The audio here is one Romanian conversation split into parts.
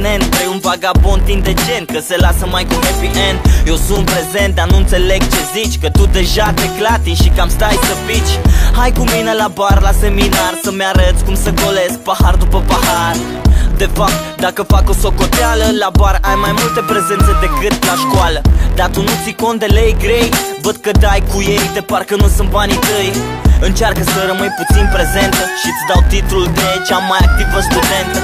abstinent, trei un vagabond indecent, că se lasă mai cu happy end. Eu sunt prezent, dar nu înțeleg ce zici, că tu deja te clatin și cam stai să pici. Hai cu mine la bar, la seminar, să-mi arăți cum să golesc pahar după pahar. De fapt, dacă fac o socoteală, la bar ai mai multe prezențe decât la școală. Dar tu nu ții cont de lei grei, văd că dai cu ei de parcă nu sunt banii tăi. Încearcă să rămâi puțin prezentă și-ți dau titlul de cea mai activă studentă.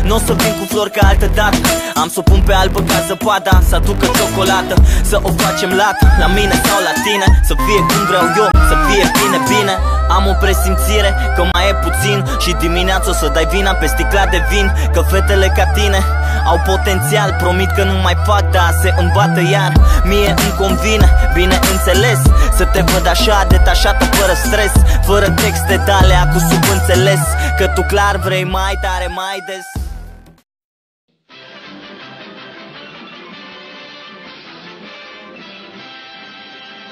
N-o să vin cu flori ca altă dată, am să o pun pe albă ca zăpada, să aducă ciocolată, să o facem lată, la mine sau la tine. Să fie cum vreau eu, să fie bine, bine. Am o presimțire că mai e puțin și dimineața o să dai vina pe sticla de vin. Că fetele ca tine au potențial, promit că nu mai fac, dar se îmbată iar. Mie îmi convine, bineînțeles, să te văd așa detașată, fără stres, fără texte de alea cu subînțeles, că tu clar vrei mai tare, mai des.